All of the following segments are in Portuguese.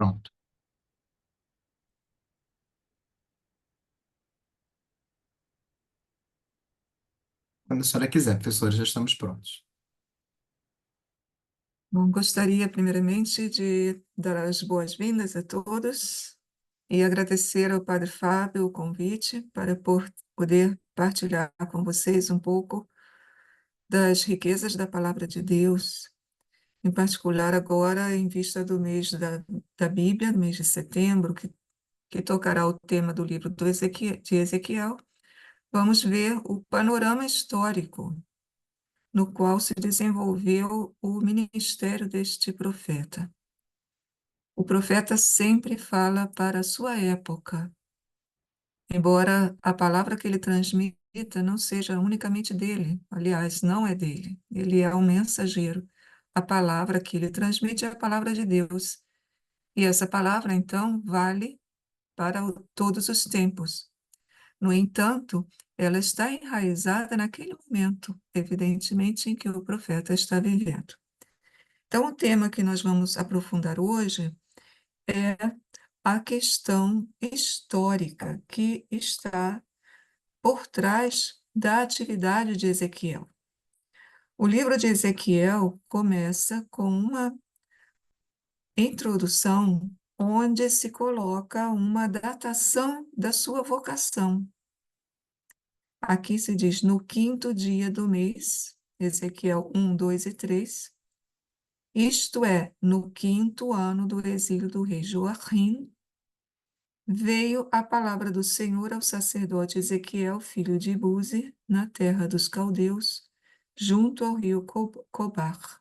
Pronto. Quando a senhora quiser, professora, já estamos prontos. Bom, gostaria primeiramente de dar as boas-vindas a todos e agradecer ao Padre Fábio o convite para poder partilhar com vocês um pouco das riquezas da Palavra de Deus, em particular agora em vista do mês da Bíblia, no mês de setembro, que tocará o tema do livro de Ezequiel. Vamos ver o panorama histórico no qual se desenvolveu o ministério deste profeta. O profeta sempre fala para a sua época, embora a palavra que ele transmita não seja unicamente dele, aliás, não é dele, ele é um mensageiro. A palavra que ele transmite é a palavra de Deus, e essa palavra, então, vale para todos os tempos. No entanto, ela está enraizada naquele momento, evidentemente, em que o profeta está vivendo. Então, o tema que nós vamos aprofundar hoje é a questão histórica que está por trás da atividade de Ezequiel. O livro de Ezequiel começa com uma introdução onde se coloca uma datação da sua vocação. Aqui se diz no quinto dia do mês, Ezequiel 1, 2 e 3, isto é, no quinto ano do exílio do rei Joaquim, veio a palavra do Senhor ao sacerdote Ezequiel, filho de Buzi, na terra dos caldeus, junto ao rio Cobar.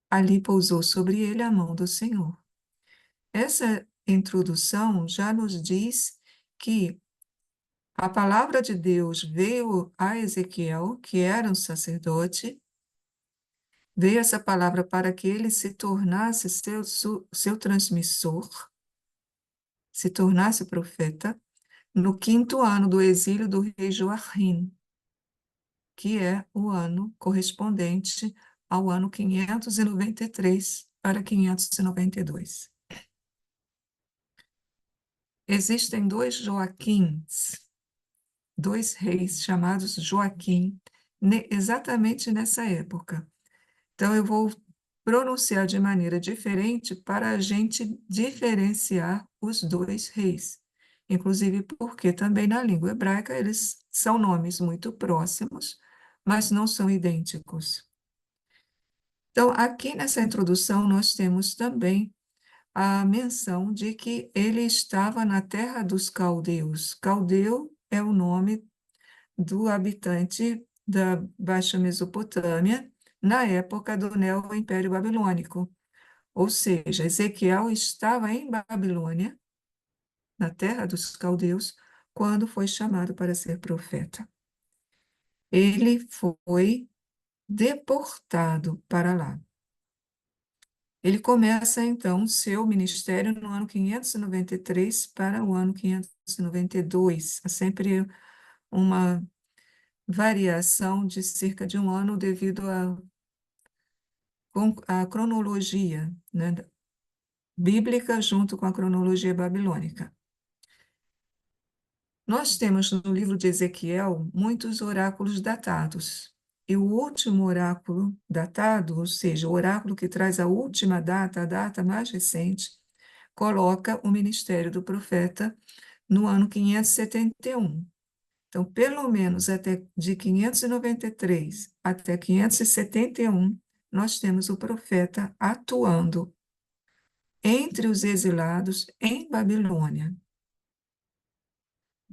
Ali pousou sobre ele a mão do Senhor. Essa introdução já nos diz que a palavra de Deus veio a Ezequiel, que era um sacerdote, veio essa palavra para que ele se tornasse seu transmissor, se tornasse profeta, no quinto ano do exílio do rei Joachim, que é o ano correspondente ao ano 593 para 592. Existem dois Joaquins, dois reis chamados Joaquim, exatamente nessa época. Então, eu vou pronunciar de maneira diferente para a gente diferenciar os dois reis. Inclusive porque também na língua hebraica eles são nomes muito próximos, mas não são idênticos. Então, aqui nessa introdução, nós temos também a menção de que ele estava na terra dos caldeus. Caldeu é o nome do habitante da Baixa Mesopotâmia, na época do Neo-Império Babilônico. Ou seja, Ezequiel estava em Babilônia, na terra dos caldeus, quando foi chamado para ser profeta. Ele foi deportado para lá. Ele começa, então, seu ministério no ano 593 para o ano 592. Há sempre uma variação de cerca de um ano devido à cronologia, né, bíblica junto com a cronologia babilônica. Nós temos no livro de Ezequiel muitos oráculos datados. E o último oráculo datado, ou seja, o oráculo que traz a última data, a data mais recente, coloca o ministério do profeta no ano 571. Então, pelo menos até de 593 até 571, nós temos o profeta atuando entre os exilados em Babilônia.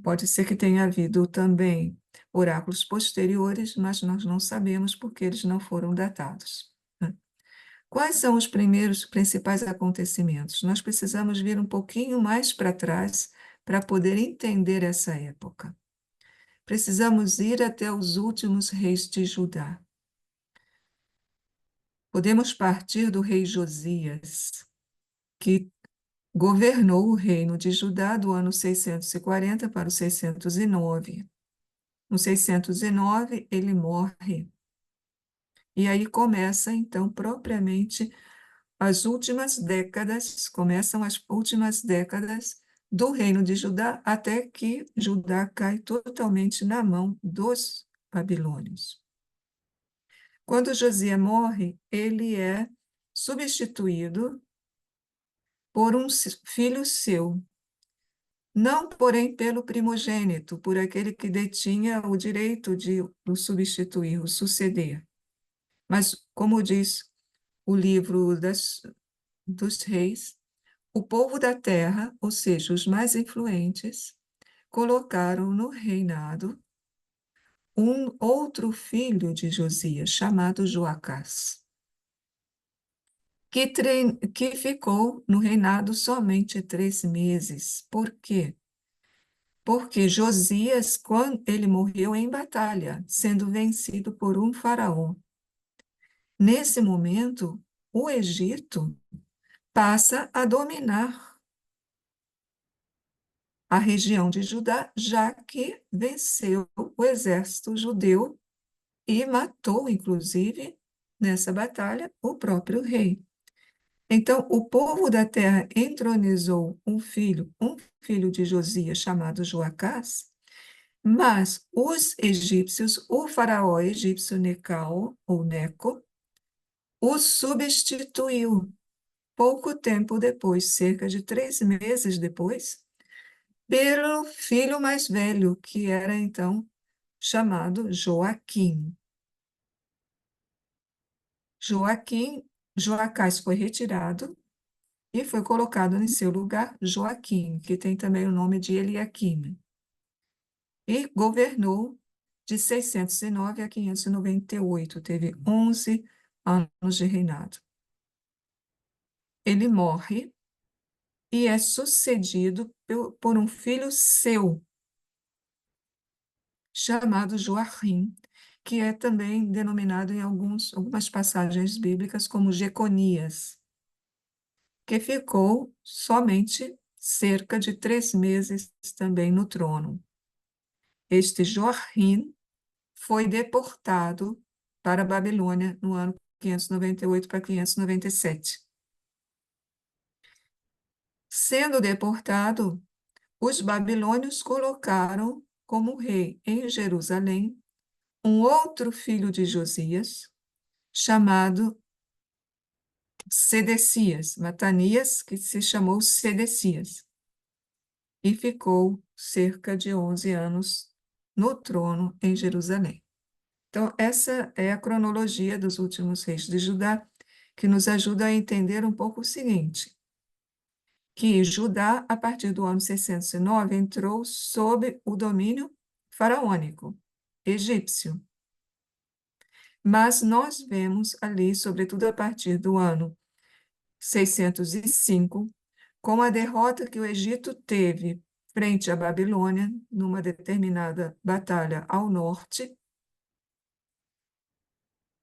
Pode ser que tenha havido também oráculos posteriores, mas nós não sabemos porque eles não foram datados, né? Quais são os primeiros principais acontecimentos? Nós precisamos vir um pouquinho mais para trás para poder entender essa época. Precisamos ir até os últimos reis de Judá. Podemos partir do rei Josias, que governou o reino de Judá do ano 640 para o 609. No 609, ele morre. E aí começa, então, propriamente as últimas décadas, começam as últimas décadas do reino de Judá, até que Judá cai totalmente na mão dos babilônios. Quando Josias morre, ele é substituído por um filho seu, não, porém, pelo primogênito, por aquele que detinha o direito de o substituir, o suceder. Mas, como diz o livro dos reis, o povo da terra, ou seja, os mais influentes, colocaram no reinado um outro filho de Josias, chamado Joacás, que ficou no reinado somente 3 meses. Por quê? Porque Josias, quando ele morreu em batalha, sendo vencido por um faraó. Nesse momento, o Egito passa a dominar a região de Judá, já que venceu o exército judeu e matou, inclusive, nessa batalha, o próprio rei. Então, o povo da terra entronizou um filho de Josias chamado Joacás, mas os egípcios, o faraó egípcio Necau, ou Neco, o substituiu pouco tempo depois, cerca de 3 meses depois, pelo filho mais velho, que era então chamado Joaquim. Joaquim, Joacás foi retirado e foi colocado em seu lugar Joaquim, que tem também o nome de Eliaquim, e governou de 609 a 598, teve 11 anos de reinado. Ele morre e é sucedido por um filho seu, chamado Joachim, que é também denominado em algumas passagens bíblicas como Jeconias, que ficou somente cerca de 3 meses também no trono. Este Joachim foi deportado para a Babilônia no ano 598 para 597. Sendo deportado, os babilônios colocaram como rei em Jerusalém um outro filho de Josias, chamado Sedecias, Matanias, que se chamou Sedecias, e ficou cerca de 11 anos no trono em Jerusalém. Então, essa é a cronologia dos últimos reis de Judá, que nos ajuda a entender um pouco o seguinte, que Judá, a partir do ano 609, entrou sob o domínio faraônico, egípcio. Mas nós vemos ali, sobretudo a partir do ano 605, com a derrota que o Egito teve frente à Babilônia, numa determinada batalha ao norte,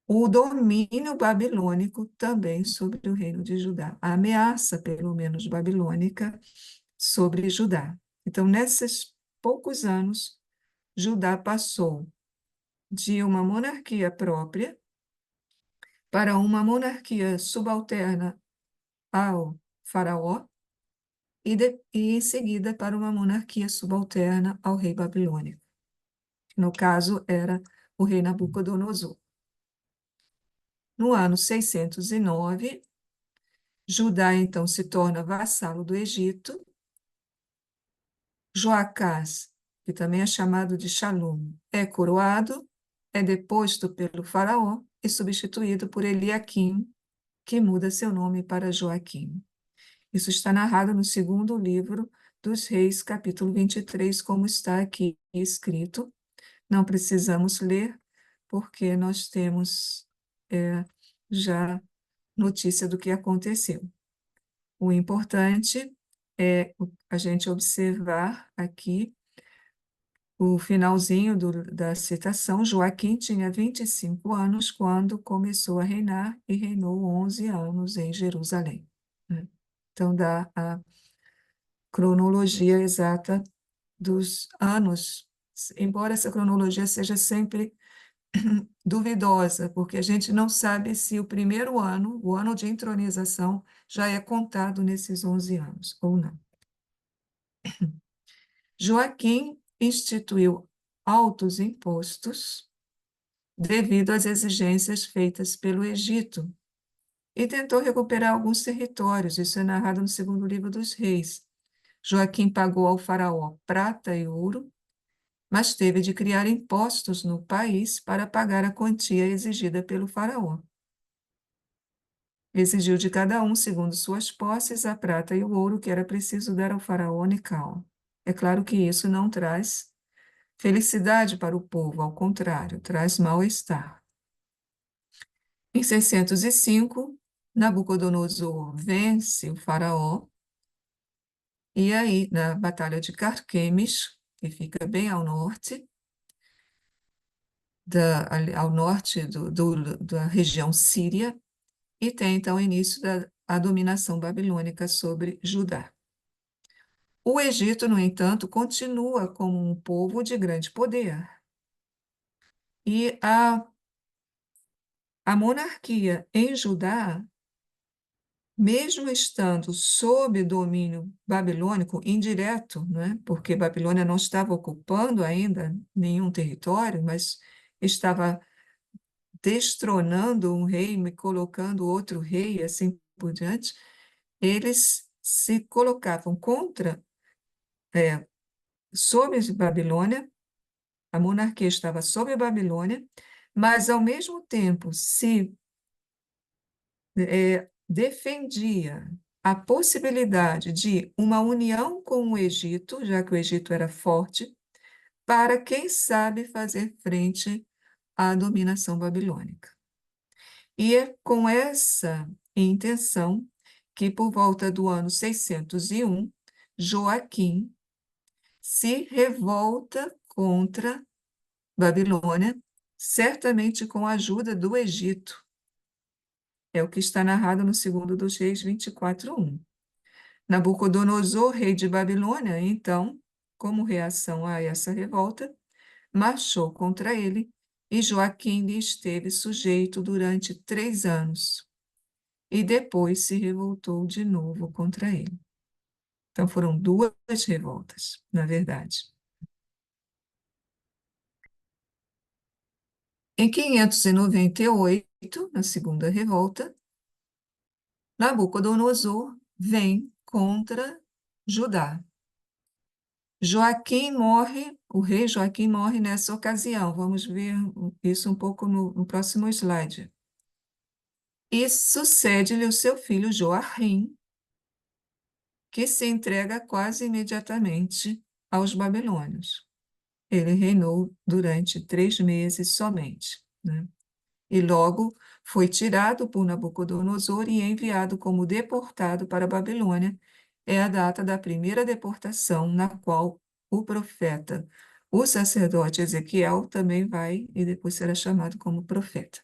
o domínio babilônico também sobre o reino de Judá, a ameaça, pelo menos babilônica, sobre Judá. Então, nesses poucos anos, Judá passou de uma monarquia própria para uma monarquia subalterna ao faraó e em seguida para uma monarquia subalterna ao rei babilônico. No caso, era o rei Nabucodonosor. No ano 609, Judá então se torna vassalo do Egito. Joacás, que também é chamado de Shalom, é coroado, é deposto pelo faraó e substituído por Eliaquim, que muda seu nome para Joaquim. Isso está narrado no segundo livro dos Reis, capítulo 23, como está aqui escrito. Não precisamos ler, porque nós temos já notícia do que aconteceu. O importante é a gente observar aqui o finalzinho da citação. Joaquim tinha 25 anos quando começou a reinar e reinou 11 anos em Jerusalém, né? Então, dá a cronologia exata dos anos, embora essa cronologia seja sempre duvidosa, porque a gente não sabe se o primeiro ano, o ano de entronização, já é contado nesses 11 anos ou não. Joaquim instituiu altos impostos devido às exigências feitas pelo Egito e tentou recuperar alguns territórios. Isso é narrado no segundo livro dos Reis. Joaquim pagou ao faraó prata e ouro, mas teve de criar impostos no país para pagar a quantia exigida pelo faraó. Exigiu de cada um, segundo suas posses, a prata e o ouro que era preciso dar ao faraó Necau. É claro que isso não traz felicidade para o povo, ao contrário, traz mal-estar. Em 605, Nabucodonosor vence o faraó, e aí, na Batalha de Carquemes, que fica bem ao norte, ao norte da região síria, e tem então o início da dominação babilônica sobre Judá. O Egito, no entanto, continua como um povo de grande poder. E a monarquia em Judá, mesmo estando sob domínio babilônico indireto, né, porque Babilônia não estava ocupando ainda nenhum território, mas estava destronando um rei, e colocando outro rei, e assim por diante, eles se colocavam sob Babilônia, a monarquia estava sob a Babilônia, mas, ao mesmo tempo, se defendia a possibilidade de uma união com o Egito, já que o Egito era forte, para, quem sabe, fazer frente à dominação babilônica. E é com essa intenção que, por volta do ano 601, Joaquim se revolta contra Babilônia, certamente com a ajuda do Egito. É o que está narrado no segundo dos Reis 24:1. Nabucodonosor, rei de Babilônia, então, como reação a essa revolta, marchou contra ele, e Joaquim lhe esteve sujeito durante 3 anos, e depois se revoltou de novo contra ele. Então foram duas revoltas, na verdade. Em 598, na segunda revolta, Nabucodonosor vem contra Judá. Joaquim morre, o rei Joaquim morre nessa ocasião. Vamos ver isso um pouco no próximo slide. E sucede-lhe o seu filho Joachim, que se entrega quase imediatamente aos babilônios. Ele reinou durante 3 meses somente, né? E logo foi tirado por Nabucodonosor e enviado como deportado para a Babilônia. É a data da primeira deportação, na qual o profeta, o sacerdote Ezequiel, também vai e depois será chamado como profeta.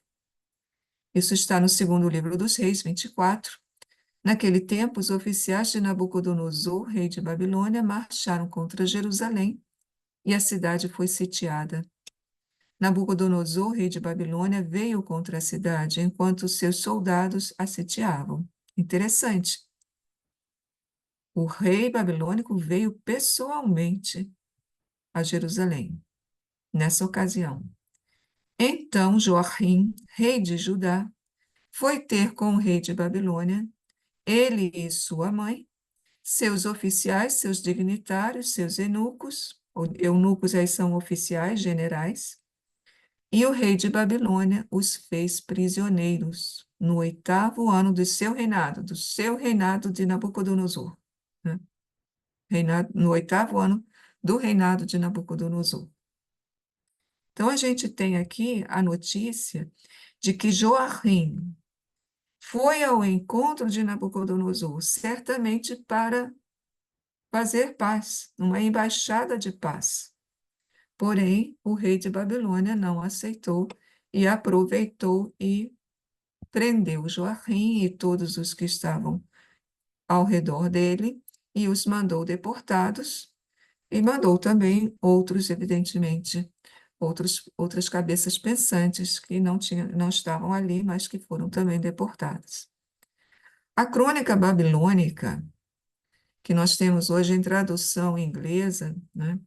Isso está no segundo livro dos Reis, 24. Naquele tempo, os oficiais de Nabucodonosor, rei de Babilônia, marcharam contra Jerusalém e a cidade foi sitiada. Nabucodonosor, rei de Babilônia, veio contra a cidade, enquanto seus soldados a sitiavam. Interessante. O rei babilônico veio pessoalmente a Jerusalém, nessa ocasião. Então Joachim, rei de Judá, foi ter com o rei de Babilônia, ele e sua mãe, seus oficiais, seus dignitários, seus eunucos aí são oficiais, generais, e o rei de Babilônia os fez prisioneiros no 8º ano do seu reinado de Nabucodonosor, né? No 8º ano do reinado de Nabucodonosor. Então, a gente tem aqui a notícia de que Joachim foi ao encontro de Nabucodonosor, certamente para fazer paz, uma embaixada de paz. Porém, o rei de Babilônia não aceitou e aproveitou e prendeu Joachim e todos os que estavam ao redor dele e os mandou deportados e mandou também outros, evidentemente, outras cabeças pensantes que não estavam ali, mas que foram também deportadas. A crônica babilônica, que nós temos hoje em tradução inglesa, né,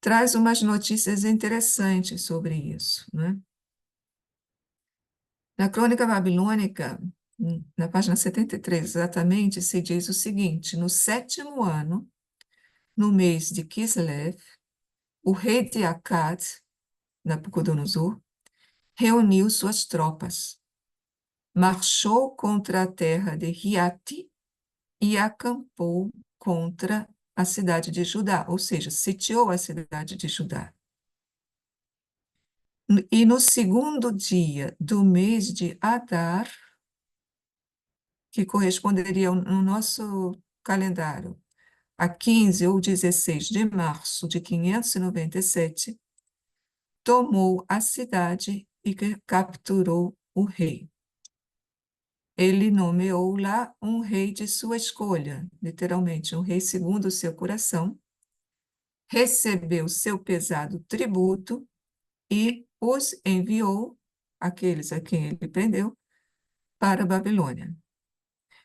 traz umas notícias interessantes sobre isso, né? Na crônica babilônica, na página 73, exatamente, se diz o seguinte: no 7º ano, no mês de Kislev, o rei de Akkad, Nabucodonosor, reuniu suas tropas, marchou contra a terra de Riati e acampou contra a cidade de Judá, ou seja, sitiou a cidade de Judá. E no 2º dia do mês de Adar, que corresponderia no nosso calendário a 15 ou 16 de março de 597, tomou a cidade e capturou o rei. Ele nomeou lá um rei de sua escolha, literalmente, um rei segundo o seu coração, recebeu seu pesado tributo e os enviou, aqueles a quem ele prendeu, para a Babilônia.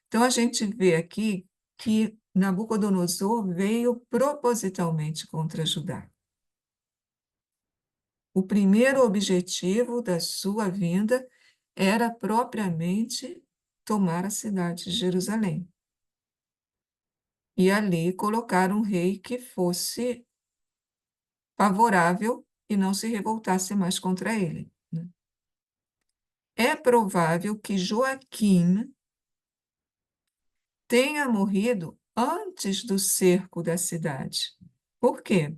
Então, a gente vê aqui que Nabucodonosor veio propositalmente contra Judá. O primeiro objetivo da sua vinda era propriamente tomar a cidade de Jerusalém. E ali colocar um rei que fosse favorável e não se revoltasse mais contra ele, né? É provável que Joaquim tenha morrido antes do cerco da cidade. Por quê?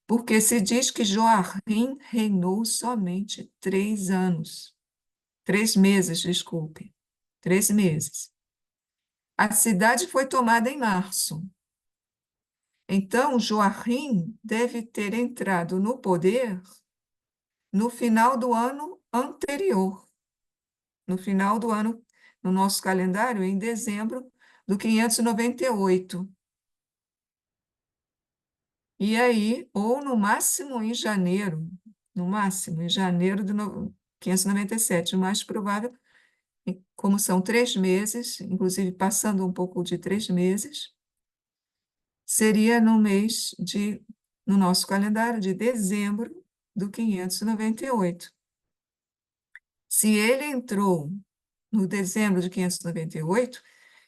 Porque se diz que Joaquim reinou somente 3 anos. 3 meses, desculpe. 3 meses. A cidade foi tomada em março. Então, Joaquim deve ter entrado no poder no final do ano anterior. No final do ano, no nosso calendário, em dezembro do 598. E aí, ou no máximo em janeiro, no máximo em janeiro de 597, o mais provável, como são 3 meses, inclusive passando um pouco de 3 meses, seria no nosso calendário, de dezembro do 598. Se ele entrou no dezembro de 598,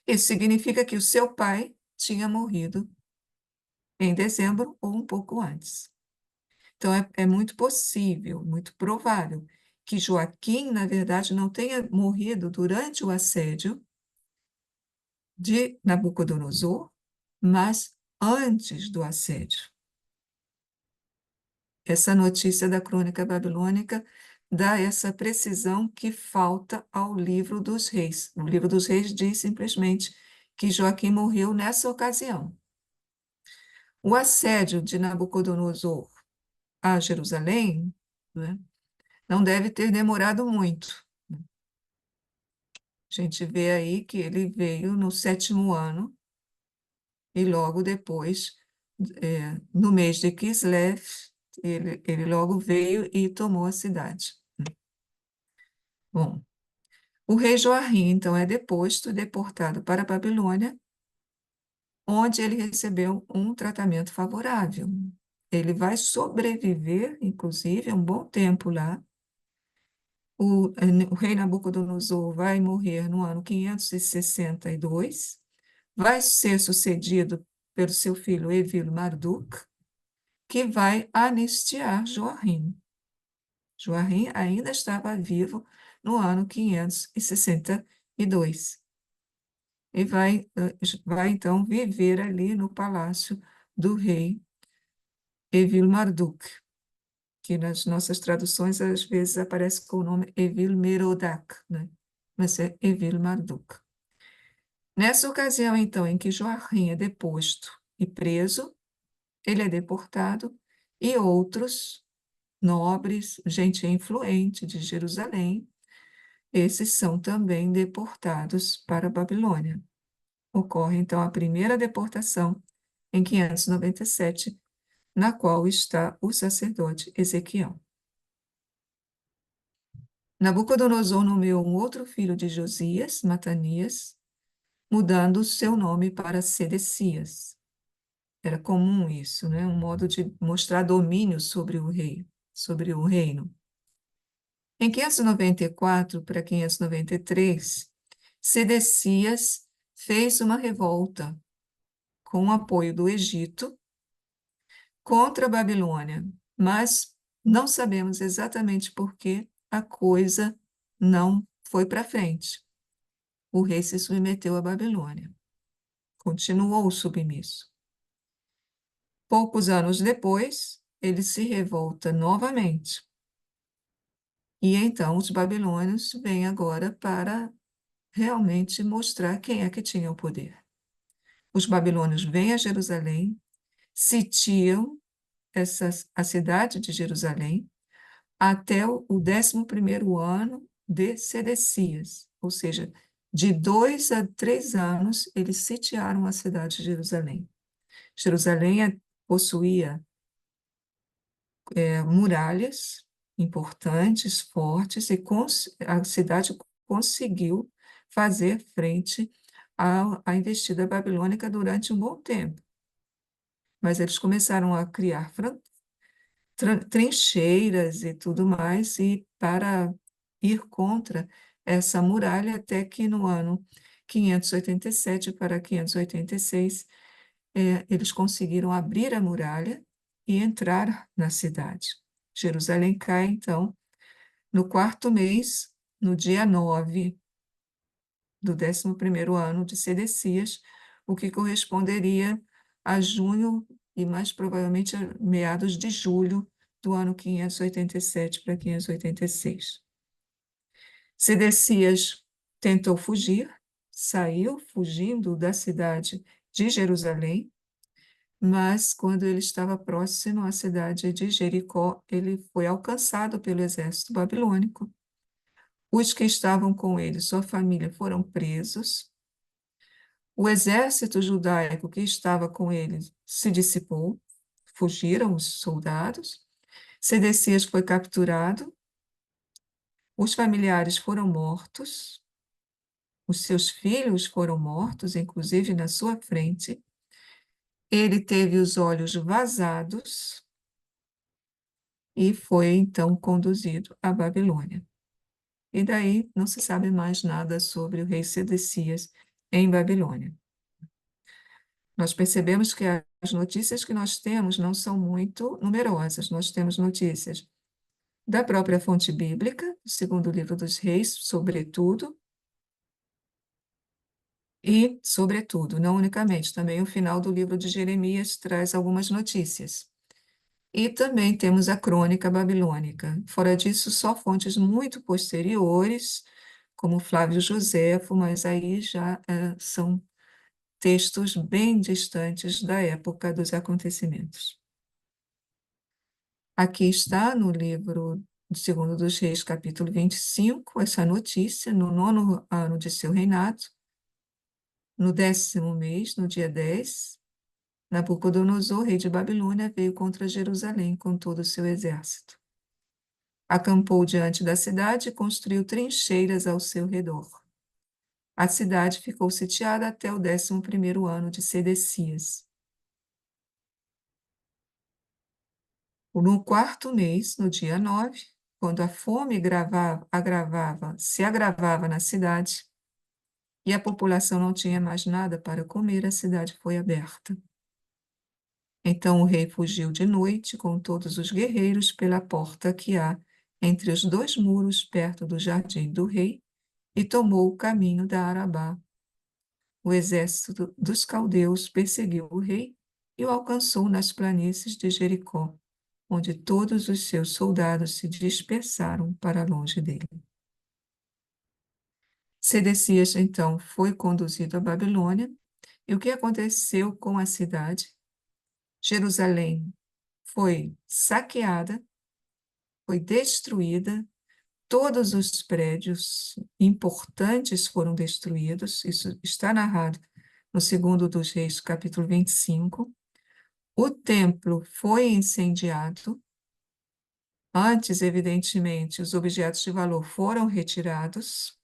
isso significa que o seu pai tinha morrido em dezembro ou um pouco antes. Então, é muito possível, muito provável, que Joaquim, na verdade, não tenha morrido durante o assédio de Nabucodonosor, mas antes do assédio. Essa notícia da crônica babilônica dá essa precisão que falta ao livro dos reis. O livro dos reis diz simplesmente que Joaquim morreu nessa ocasião. O assédio de Nabucodonosor a Jerusalém, né, não deve ter demorado muito. A gente vê aí que ele veio no 7º ano e logo depois, no mês de Kislev, ele logo veio e tomou a cidade. Bom, o rei Joaquim, então, é deposto e deportado para a Babilônia, onde ele recebeu um tratamento favorável. Ele vai sobreviver, inclusive, um bom tempo lá. O rei Nabucodonosor vai morrer no ano 562, vai ser sucedido pelo seu filho Evil-Marduk, que vai anistiar Joaquim. Joaquim ainda estava vivo no ano 562 e vai então viver ali no palácio do rei Evil-Marduk, que nas nossas traduções às vezes aparece com o nome Evil-Merodach, né? Mas é Evil-Marduk. Nessa ocasião, então, em que Joaquim é deposto e preso, ele é deportado e outros nobres, gente influente de Jerusalém, esses são também deportados para a Babilônia. Ocorre, então, a primeira deportação em 597 na qual está o sacerdote Ezequiel. Nabucodonosor nomeou um outro filho de Josias, Matanias, mudando seu nome para Sedecias. Era comum isso, né? Um modo de mostrar domínio sobre o rei, sobre o reino. Em 594 para 593, Sedecias fez uma revolta com o apoio do Egito contra a Babilônia, mas não sabemos exatamente por que a coisa não foi para frente. O rei se submeteu à Babilônia, continuou submisso. Poucos anos depois, ele se revolta novamente. E então os babilônios vêm agora para realmente mostrar quem é que tinha o poder. Os babilônios vêm a Jerusalém, sitiam a cidade de Jerusalém até o 11º ano de Sedecias, ou seja, de 2 a 3 anos eles sitiaram a cidade de Jerusalém. Jerusalém possuía muralhas importantes, fortes, e a cidade conseguiu fazer frente à investida babilônica durante um bom tempo. Mas eles começaram a criar trincheiras e tudo mais, e para ir contra essa muralha, até que no ano 587 para 586, eles conseguiram abrir a muralha e entrar na cidade. Jerusalém cai, então, no quarto mês, no dia 9 do 11º ano de Sedecias, o que corresponderia a junho e mais provavelmente a meados de julho do ano 587 para 586. Sedecias tentou fugir, saiu fugindo da cidade de Jerusalém, mas quando ele estava próximo à cidade de Jericó, ele foi alcançado pelo exército babilônico. Os que estavam com ele, sua família, foram presos. O exército judaico que estava com ele se dissipou, fugiram os soldados. Sedecias foi capturado, os familiares foram mortos, os seus filhos foram mortos, inclusive na sua frente. Ele teve os olhos vazados e foi então conduzido à Babilônia. E daí não se sabe mais nada sobre o rei Sedecias em Babilônia. Nós percebemos que as notícias que nós temos não são muito numerosas. Nós temos notícias da própria fonte bíblica, do segundo livro dos Reis, sobretudo, e, sobretudo, não unicamente, também o final do livro de Jeremias traz algumas notícias. E também temos a crônica babilônica. Fora disso, só fontes muito posteriores, como Flávio Joséfo, mas aí já são textos bem distantes da época dos acontecimentos. Aqui está no livro de Segundo dos Reis, capítulo 25, essa notícia: no 9º ano de seu reinado, no 10º mês, no dia 10, Nabucodonosor, rei de Babilônia, veio contra Jerusalém com todo o seu exército. Acampou diante da cidade e construiu trincheiras ao seu redor. A cidade ficou sitiada até o 11º ano de Sedecias. No quarto mês, no dia 9, quando a fome se agravava na cidade e a população não tinha mais nada para comer, a cidade foi aberta. Então o rei fugiu de noite com todos os guerreiros pela porta que há entre os dois muros perto do jardim do rei e tomou o caminho da Arabá. O exército dos caldeus perseguiu o rei e o alcançou nas planícies de Jericó, onde todos os seus soldados se dispersaram para longe dele. Sedecias, então, foi conduzido à Babilônia, e o que aconteceu com a cidade? Jerusalém foi saqueada, foi destruída, todos os prédios importantes foram destruídos, isso está narrado no segundo dos Reis, capítulo 25. O templo foi incendiado. Antes, evidentemente, os objetos de valor foram retirados.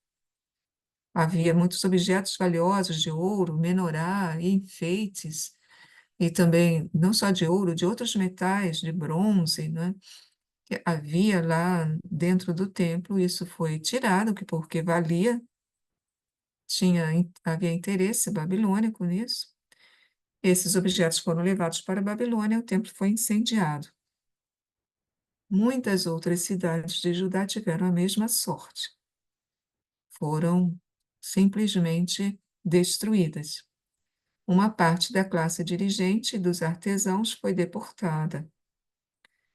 Havia muitos objetos valiosos de ouro, menorá e enfeites, e também, não só de ouro, de outros metais, de bronze, né, que havia lá dentro do templo. Isso foi tirado, porque valia, havia interesse babilônico nisso. Esses objetos foram levados para a Babilônia, o templo foi incendiado. Muitas outras cidades de Judá tiveram a mesma sorte. Foram simplesmente destruídas. Uma parte da classe dirigente dos artesãos foi deportada.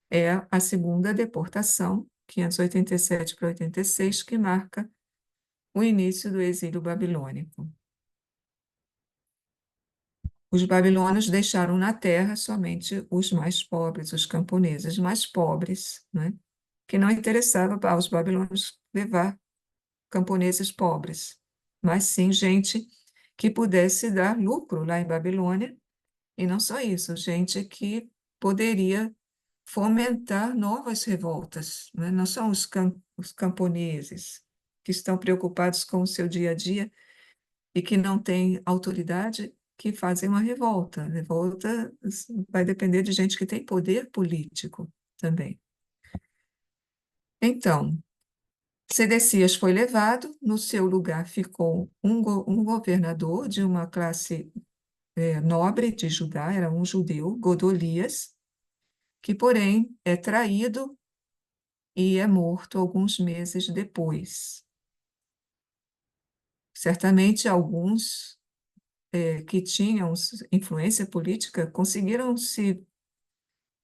É a segunda deportação, 587 para 86, que marca o início do exílio babilônico. Os babilônios deixaram na terra somente os mais pobres, os camponeses mais pobres, né? Que não interessava aos babilônios levar camponeses pobres, mas sim gente que pudesse dar lucro lá em Babilônia, e não só isso, gente que poderia fomentar novas revoltas, né? Não são os camponeses que estão preocupados com o seu dia a dia e que não têm autoridade que fazem uma revolta. Revolta vai depender de gente que tem poder político também. Então, Sedecias foi levado, no seu lugar ficou um governador de uma classe nobre de Judá, era um judeu, Godolias, que, porém, é traído e é morto alguns meses depois. Certamente alguns que tinham influência política conseguiram se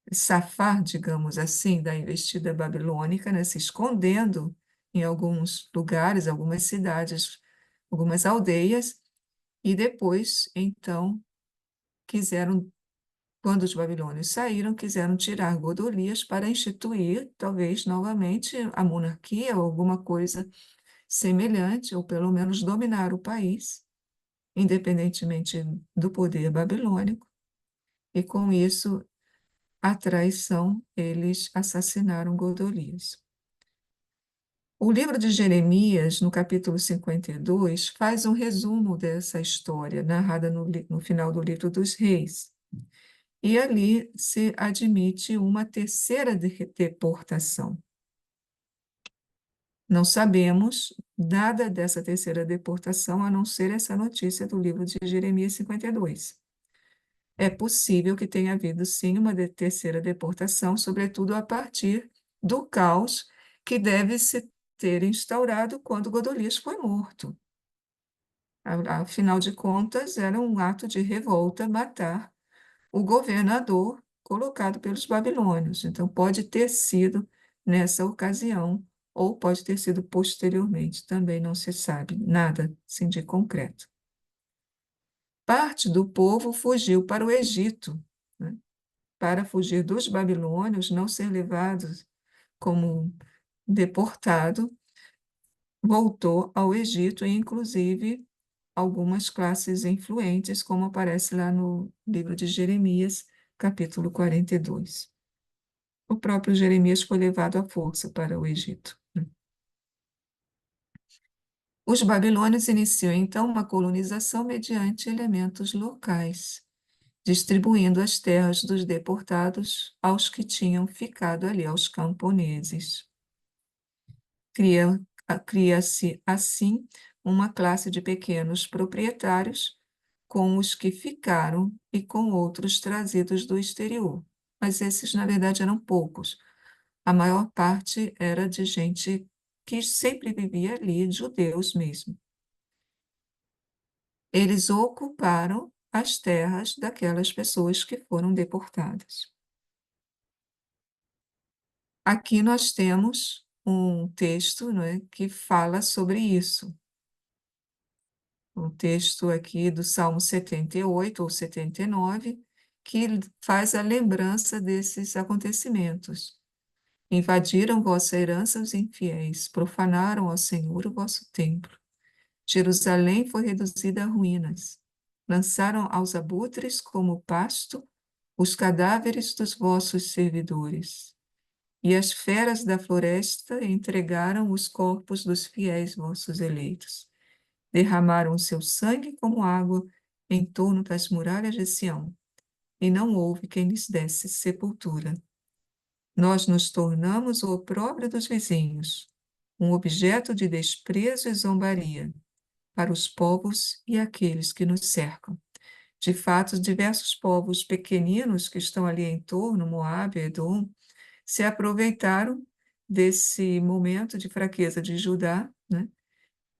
safar, digamos assim, da investida babilônica, né, se escondendo em alguns lugares, algumas cidades, algumas aldeias, e depois, então, quiseram, quando os babilônios saíram, quiseram tirar Godolias para instituir, talvez, novamente a monarquia ou alguma coisa semelhante, ou pelo menos dominar o país, independentemente do poder babilônico, e com isso, a traição, eles assassinaram Godolias. O livro de Jeremias, no capítulo 52, faz um resumo dessa história, narrada no final do livro dos Reis. E ali se admite uma terceira deportação. Não sabemos nada dessa terceira deportação, a não ser essa notícia do livro de Jeremias 52. É possível que tenha havido, sim, uma terceira deportação, sobretudo a partir do caos que deve se ter instaurado quando Godolias foi morto. Afinal de contas, era um ato de revolta matar o governador colocado pelos babilônios. Então, pode ter sido nessa ocasião, ou pode ter sido posteriormente, também não se sabe nada assim, de concreto. Parte do povo fugiu para o Egito, né, para fugir dos babilônios, não ser levados como deportado, voltou ao Egito, e inclusive algumas classes influentes, como aparece lá no livro de Jeremias, capítulo 42. O próprio Jeremias foi levado à força para o Egito. Os babilônios iniciam então uma colonização mediante elementos locais, distribuindo as terras dos deportados aos que tinham ficado ali, aos camponeses. Cria-se, assim, uma classe de pequenos proprietários com os que ficaram e com outros trazidos do exterior. Mas esses, na verdade, eram poucos. A maior parte era de gente que sempre vivia ali, judeus mesmo. Eles ocuparam as terras daquelas pessoas que foram deportadas. Aqui nós temos um texto, não é, que fala sobre isso. Um texto aqui do Salmo 78 ou 79, que faz a lembrança desses acontecimentos. Invadiram vossa herança os infiéis, profanaram ao Senhor o vosso templo. Jerusalém foi reduzida a ruínas. Lançaram aos abutres como pasto os cadáveres dos vossos servidores, e as feras da floresta entregaram os corpos dos fiéis vossos eleitos. Derramaram o seu sangue como água em torno das muralhas de Sião, e não houve quem lhes desse sepultura. Nós nos tornamos o opróbrio dos vizinhos, um objeto de desprezo e zombaria para os povos e aqueles que nos cercam. De fato, diversos povos pequeninos que estão ali em torno, Moabe, Edom, se aproveitaram desse momento de fraqueza de Judá, né?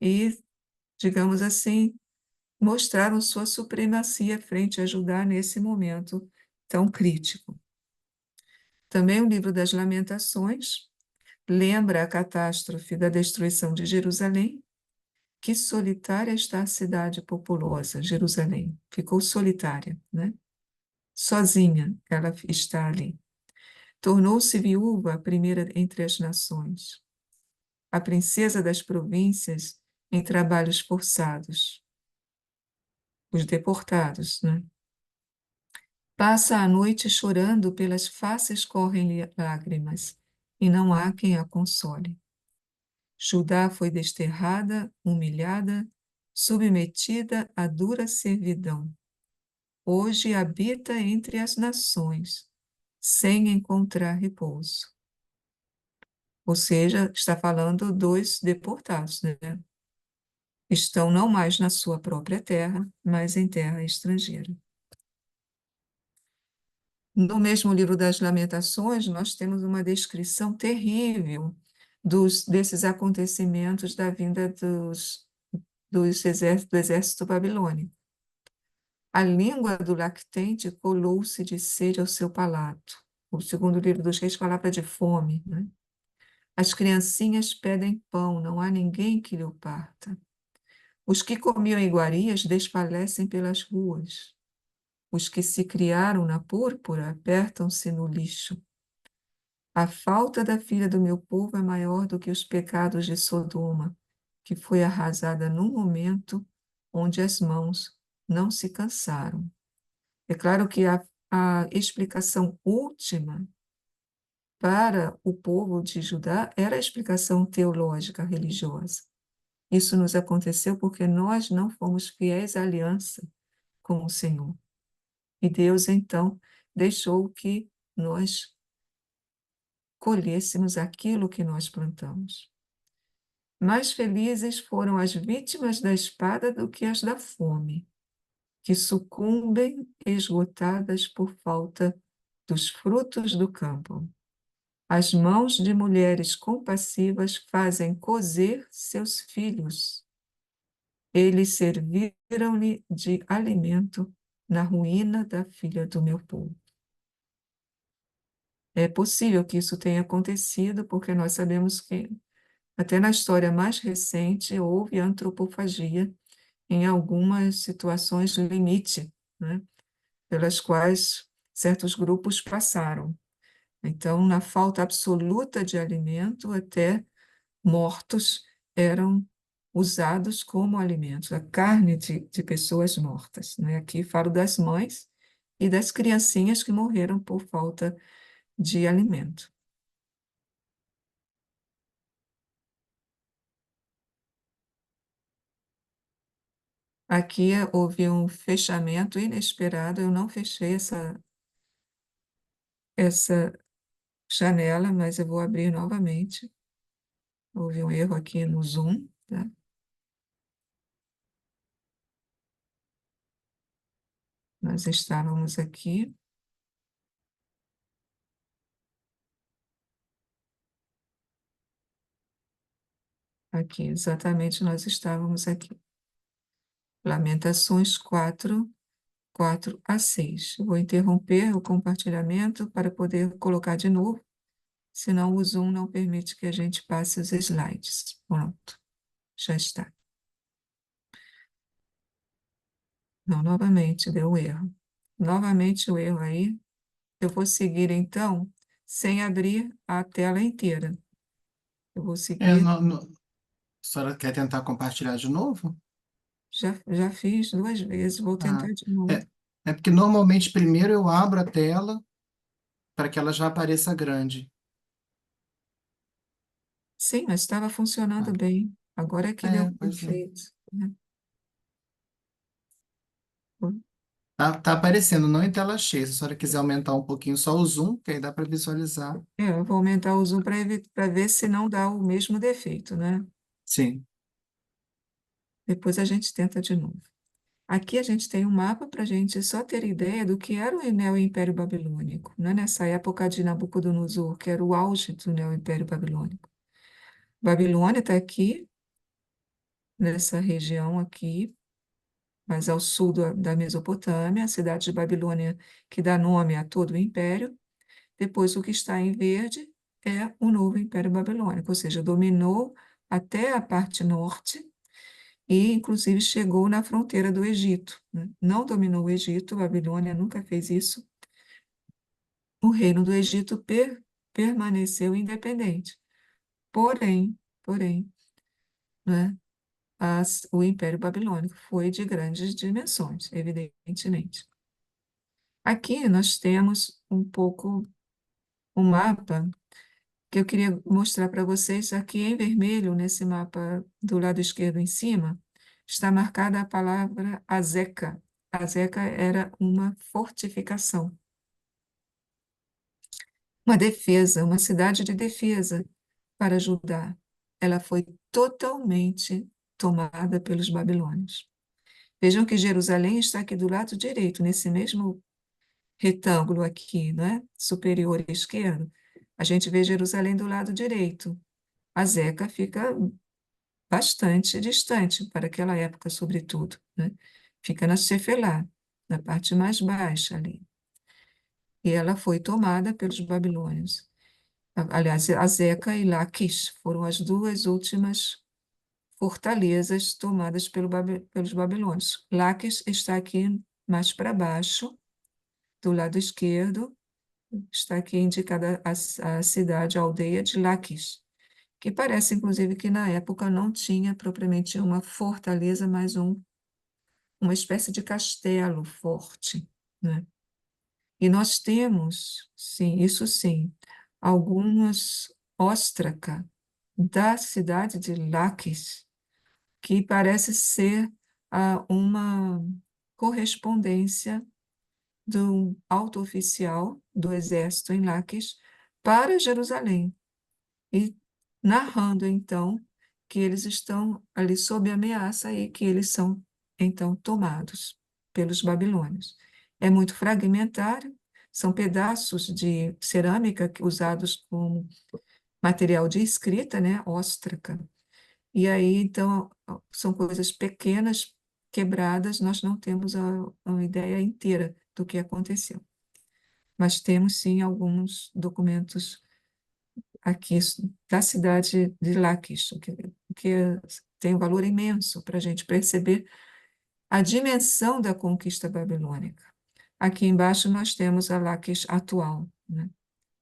E, digamos assim, mostraram sua supremacia frente a Judá nesse momento tão crítico. Também o livro das Lamentações lembra a catástrofe da destruição de Jerusalém. Que solitária está a cidade populosa, Jerusalém. Ficou solitária, né? Sozinha ela está ali. Tornou-se viúva a primeira entre as nações, a princesa das províncias em trabalhos forçados, os deportados, né? Passa a noite chorando, pelas faces correm-lhe lágrimas, e não há quem a console. Judá foi desterrada, humilhada, submetida à dura servidão. Hoje habita entre as nações, sem encontrar repouso. Ou seja, está falando dos deportados, né? Estão não mais na sua própria terra, mas em terra estrangeira. No mesmo livro das Lamentações, nós temos uma descrição terrível desses acontecimentos da vinda do exército babilônico. A língua do lactente colou-se de sede ao seu palato. O segundo livro dos Reis falava de fome, né? As criancinhas pedem pão, não há ninguém que lhe o parta. Os que comiam iguarias desfalecem pelas ruas. Os que se criaram na púrpura apertam-se no lixo. A falta da filha do meu povo é maior do que os pecados de Sodoma, que foi arrasada num momento onde as mãos não se cansaram. É claro que a explicação última para o povo de Judá era a explicação teológica religiosa. Isso nos aconteceu porque nós não fomos fiéis à aliança com o Senhor. E Deus, então, deixou que nós colhêssemos aquilo que nós plantamos. Mais felizes foram as vítimas da espada do que as da fome, que sucumbem esgotadas por falta dos frutos do campo. As mãos de mulheres compassivas fazem cozer seus filhos. Eles serviram-lhe de alimento na ruína da filha do meu povo. É possível que isso tenha acontecido, porque nós sabemos que, até na história mais recente, houve antropofagia em algumas situações limite, né, pelas quais certos grupos passaram. Então, na falta absoluta de alimento, até mortos eram usados como alimentos, a carne de pessoas mortas, né? Aqui falo das mães e das criancinhas que morreram por falta de alimento. Aqui houve um fechamento inesperado, eu não fechei essa janela, mas eu vou abrir novamente. Houve um erro aqui no Zoom, tá? Nós estávamos aqui, exatamente nós estávamos aqui. Lamentações 4, 4 a 6. Eu vou interromper o compartilhamento para poder colocar de novo, senão o Zoom não permite que a gente passe os slides. Pronto, já está. Não, novamente deu erro. Novamente o erro aí. Eu vou seguir, então, sem abrir a tela inteira. Eu vou É, seguir, a senhora quer tentar compartilhar de novo? já fiz 2 vezes, vou Ah, tentar de é, novo. É porque normalmente primeiro eu abro a tela para que ela já apareça grande. Sim, mas estava funcionando Ah, bem. Agora é que deu é, pois é. defeito, né? Tá aparecendo, não em tela cheia. Se a senhora quiser aumentar um pouquinho só o zoom, que aí dá para visualizar. Eu vou aumentar o zoom para ver se não dá o mesmo defeito, né? Sim. Depois a gente tenta de novo. Aqui a gente tem um mapa para a gente só ter ideia do que era o Neo-Império Babilônico, né? Nessa época de Nabucodonosor, que era o auge do Neo-Império Babilônico. Babilônia está aqui, nessa região aqui, mais ao sul da Mesopotâmia, a cidade de Babilônia, que dá nome a todo o império. Depois, o que está em verde é o novo Império Babilônico, ou seja, dominou até a parte norte e, inclusive, chegou na fronteira do Egito, né? Não dominou o Egito, a Babilônia nunca fez isso. O reino do Egito permaneceu independente. Porém, né, o Império Babilônico foi de grandes dimensões, evidentemente. Aqui nós temos um pouco um mapa que eu queria mostrar para vocês. Aqui em vermelho, nesse mapa do lado esquerdo em cima, está marcada a palavra Azeca. Azeca era uma fortificação, uma defesa, uma cidade de defesa para Judá. Ela foi totalmente tomada pelos babilônios. Vejam que Jerusalém está aqui do lado direito, nesse mesmo retângulo aqui, né? Superior à esquerda. A gente vê Jerusalém do lado direito. A Zeca fica bastante distante para aquela época, sobretudo, né? Fica na Cefelá, na parte mais baixa ali. E ela foi tomada pelos babilônios. Aliás, a Zeca e Laquis foram as duas últimas fortalezas tomadas pelos babilônios. Laquis está aqui mais para baixo, do lado esquerdo, está aqui indicada a cidade, a aldeia de Laquis, que parece, inclusive, que na época não tinha propriamente uma fortaleza, mas uma espécie de castelo forte, né? E nós temos, sim, isso sim, algumas óstraca da cidade de Laques, que parece ser uma correspondência do alto oficial do exército em Laques para Jerusalém, e narrando então que eles estão ali sob ameaça e que eles são então tomados pelos babilônios. É muito fragmentário, são pedaços de cerâmica usados como material de escrita, né, óstraca. E aí então são coisas pequenas, quebradas, nós não temos a ideia inteira do que aconteceu. Mas temos sim alguns documentos aqui da cidade de Laquis, que tem um valor imenso para a gente perceber a dimensão da conquista babilônica. Aqui embaixo nós temos a Laquis atual, né,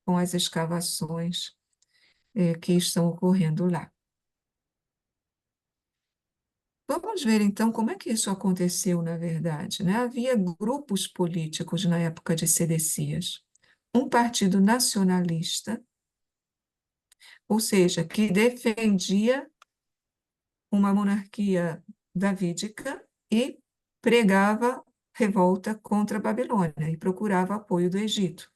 com as escavações que estão ocorrendo lá. Vamos ver então como é que isso aconteceu, na verdade, né? Havia grupos políticos na época de Sedecias. Um partido nacionalista, ou seja, que defendia uma monarquia davídica e pregava revolta contra a Babilônia e procurava apoio do Egito.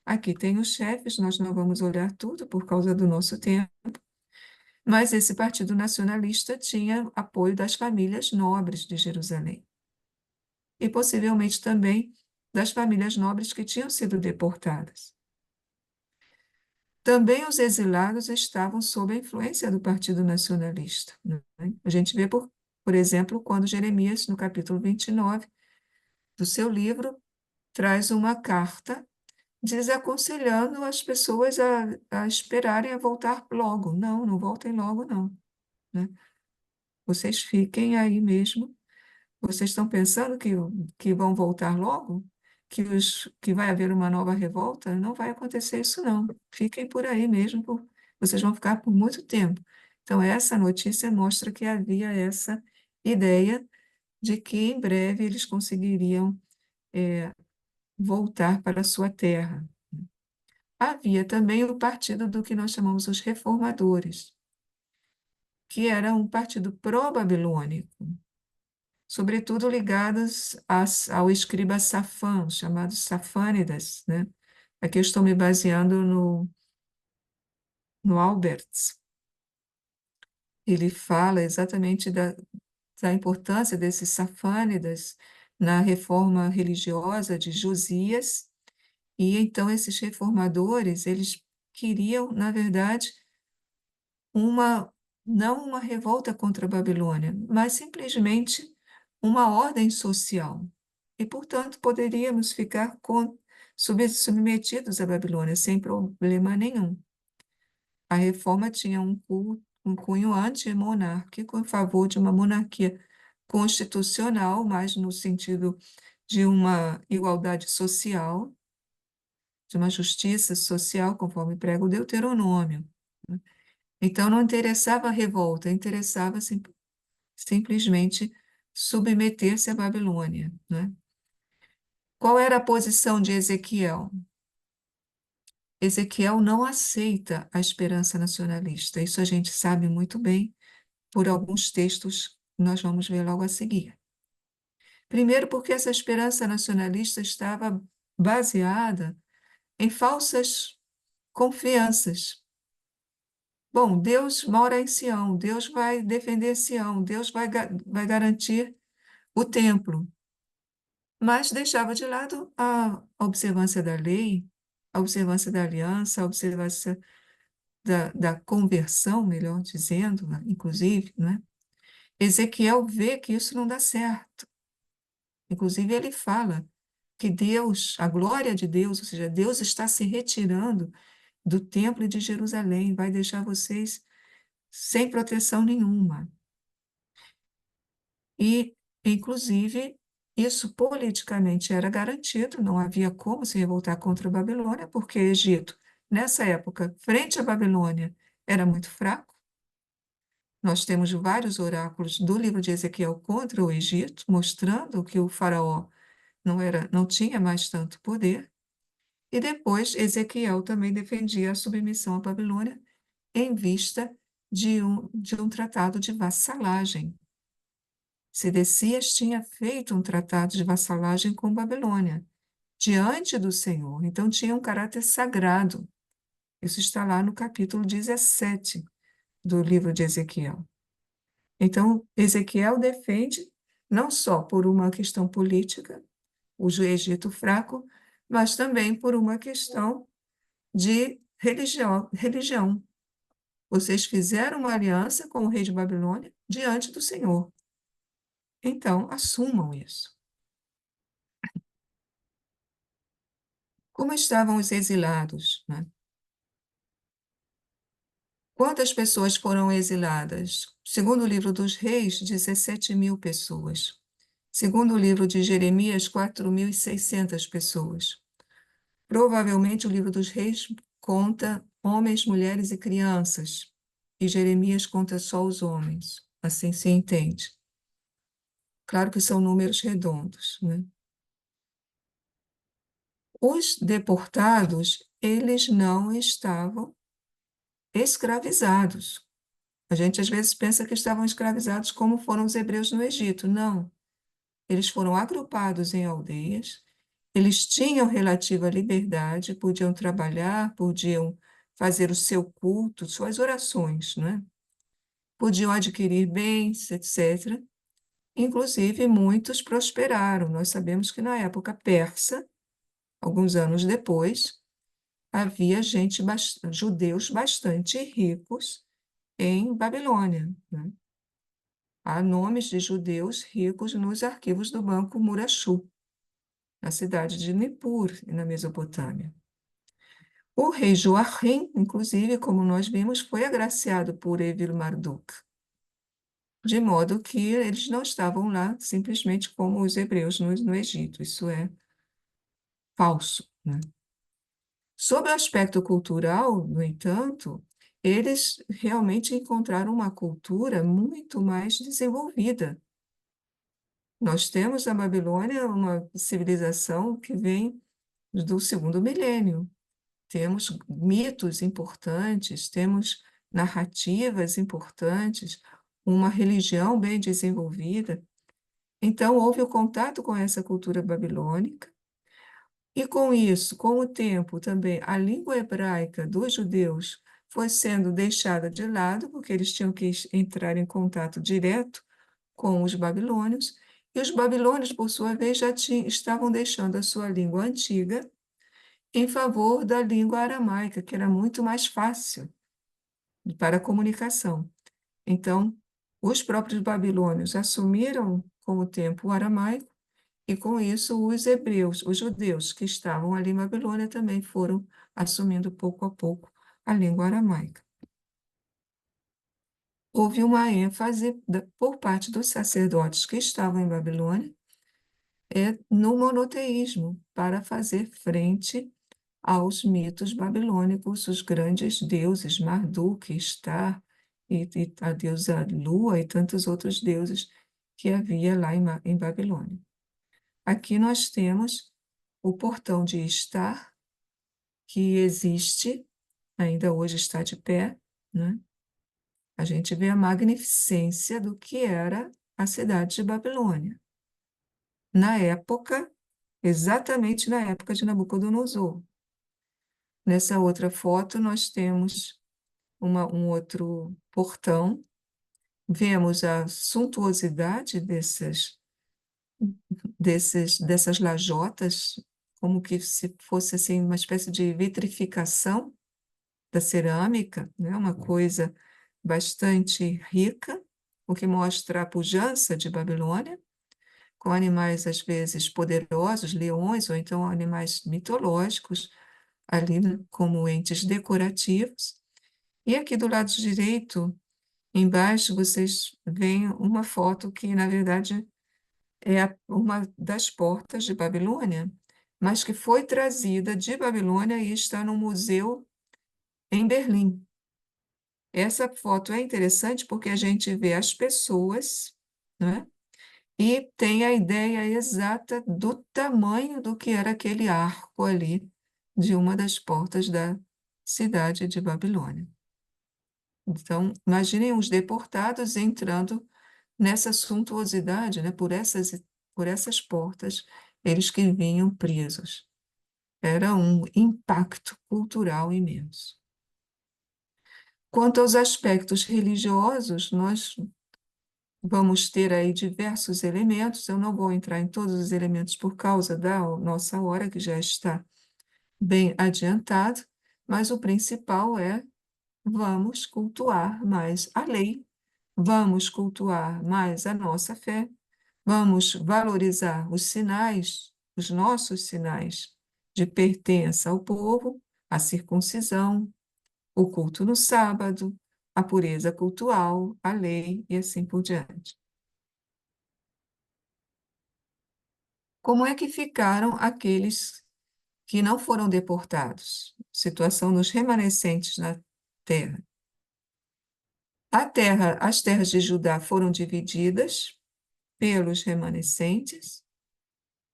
Aqui tem os chefes, nós não vamos olhar tudo por causa do nosso tempo, mas esse partido nacionalista tinha apoio das famílias nobres de Jerusalém e possivelmente também das famílias nobres que tinham sido deportadas. Também os exilados estavam sob a influência do Partido Nacionalista, né? A gente vê, por exemplo, quando Jeremias, no capítulo 29 do seu livro, traz uma carta desaconselhando as pessoas a esperarem a voltar logo. Não, não voltem logo, não, né? Vocês fiquem aí mesmo. Vocês estão pensando que vão voltar logo? Que vai haver uma nova revolta? Não vai acontecer isso, não. Fiquem por aí mesmo, vocês vão ficar por muito tempo. Então, essa notícia mostra que havia essa ideia de que em breve eles conseguiriam voltar para a sua terra. Havia também o partido do que nós chamamos os reformadores, que era um partido pró-babilônico, sobretudo ligados ao escriba Safã, chamados Safânidas, né? Aqui eu estou me baseando no Alberts. Ele fala exatamente da importância desses Safânidas na reforma religiosa de Josias, e então esses reformadores, eles queriam, na verdade, uma, não uma revolta contra a Babilônia, mas simplesmente uma ordem social. E, portanto, poderíamos ficar submetidos à Babilônia sem problema nenhum. A reforma tinha um cunho anti-monárquico em favor de uma monarquia constitucional, mas no sentido de uma igualdade social, de uma justiça social, conforme prega o Deuteronômio, né? Então, não interessava a revolta, interessava simplesmente submeter-se à Babilônia, né? Qual era a posição de Ezequiel? Ezequiel não aceita a esperança nacionalista. Isso a gente sabe muito bem por alguns textos que nós vamos ver logo a seguir. Primeiro, porque essa esperança nacionalista estava baseada em falsas confianças. Bom, Deus mora em Sião, Deus vai defender Sião, Deus vai garantir o templo, mas deixava de lado a observância da lei, a observância da aliança, a observância da conversão, melhor dizendo, né, inclusive, né? Ezequiel vê que isso não dá certo. Inclusive, ele fala que Deus, a glória de Deus, ou seja, Deus está se retirando do templo de Jerusalém, vai deixar vocês sem proteção nenhuma. E, inclusive, isso politicamente era garantido, não havia como se revoltar contra a Babilônia, porque o Egito, nessa época, frente à Babilônia, era muito fraco. Nós temos vários oráculos do livro de Ezequiel contra o Egito, mostrando que o faraó não tinha mais tanto poder. E depois Ezequiel também defendia a submissão à Babilônia em vista de um tratado de vassalagem. Sedecias tinha feito um tratado de vassalagem com Babilônia, diante do Senhor, então tinha um caráter sagrado. Isso está lá no capítulo 17 do livro de Ezequiel. Então, Ezequiel defende, não só por uma questão política, o Egito fraco, mas também por uma questão de religião. Vocês fizeram uma aliança com o rei de Babilônia diante do Senhor. Então, assumam isso. Como estavam os exilados, né? Quantas pessoas foram exiladas? Segundo o livro dos Reis, 17.000 pessoas. Segundo o livro de Jeremias, 4.600 pessoas. Provavelmente o livro dos Reis conta homens, mulheres e crianças, e Jeremias conta só os homens, assim se entende. Claro que são números redondos, né? Os deportados, eles não estavam escravizados. A gente às vezes pensa que estavam escravizados como foram os hebreus no Egito. Não. Eles foram agrupados em aldeias, eles tinham relativa liberdade, podiam trabalhar, podiam fazer o seu culto, suas orações, né? Podiam adquirir bens, etc. Inclusive, muitos prosperaram. Nós sabemos que na época persa, alguns anos depois, havia judeus bastante ricos em Babilônia, né? Há nomes de judeus ricos nos arquivos do Banco Murashu, na cidade de Nippur, na Mesopotâmia. O rei Joachim, inclusive, como nós vimos, foi agraciado por Evil-Marduk, de modo que eles não estavam lá simplesmente como os hebreus no Egito. Isso é falso, né? Sob o aspecto cultural, no entanto, eles realmente encontraram uma cultura muito mais desenvolvida Nós temos a Babilônia, uma civilização que vem do segundo milênio. Temos mitos importantes, temos narrativas importantes, uma religião bem desenvolvida. Então, houve o contato com essa cultura babilônica, e com isso, com o tempo também, a língua hebraica dos judeus foi sendo deixada de lado, porque eles tinham que entrar em contato direto com os babilônios, e os babilônios, por sua vez, estavam deixando a sua língua antiga em favor da língua aramaica, que era muito mais fácil para a comunicação. Então, os próprios babilônios assumiram com o tempo o aramaico, e com isso os hebreus, os judeus que estavam ali em Babilônia também foram assumindo pouco a pouco a língua aramaica. Houve uma ênfase por parte dos sacerdotes que estavam em Babilônia no monoteísmo, para fazer frente aos mitos babilônicos, os grandes deuses, Marduk, Estar, e a deusa Lua e tantos outros deuses que havia lá em Babilônia. Aqui nós temos o portão de Estar, que existe, ainda hoje está de pé, né? A gente vê a magnificência do que era a cidade de Babilônia. Na época, exatamente na época de Nabucodonosor. Nessa outra foto, nós temos um outro portão, vemos a suntuosidade dessas lajotas, como que se fosse assim, uma espécie de vitrificação da cerâmica, né? Uma coisa bastante rica, o que mostra a pujança de Babilônia, com animais às vezes poderosos, leões, ou então animais mitológicos, ali, né, como entes decorativos. E aqui do lado direito, embaixo, vocês veem uma foto que, na verdade, é uma das portas de Babilônia, mas que foi trazida de Babilônia e está no museu em Berlim. Essa foto é interessante porque a gente vê as pessoas, né? E tem a ideia exata do tamanho do que era aquele arco ali de uma das portas da cidade de Babilônia. Então, imaginem os deportados entrando nessa suntuosidade, né? Por essas portas, eles que vinham presos. Era um impacto cultural imenso. Quanto aos aspectos religiosos, nós vamos ter aí diversos elementos. Eu não vou entrar em todos os elementos por causa da nossa hora, que já está bem adiantado, mas o principal é: vamos cultuar mais a lei, vamos cultuar mais a nossa fé, vamos valorizar os sinais, os nossos sinais de pertença ao povo, a circuncisão, o culto no sábado, a pureza cultual, a lei e assim por diante. Como é que ficaram aqueles que não foram deportados? Situação dos remanescentes na terra. As terras de Judá foram divididas pelos remanescentes.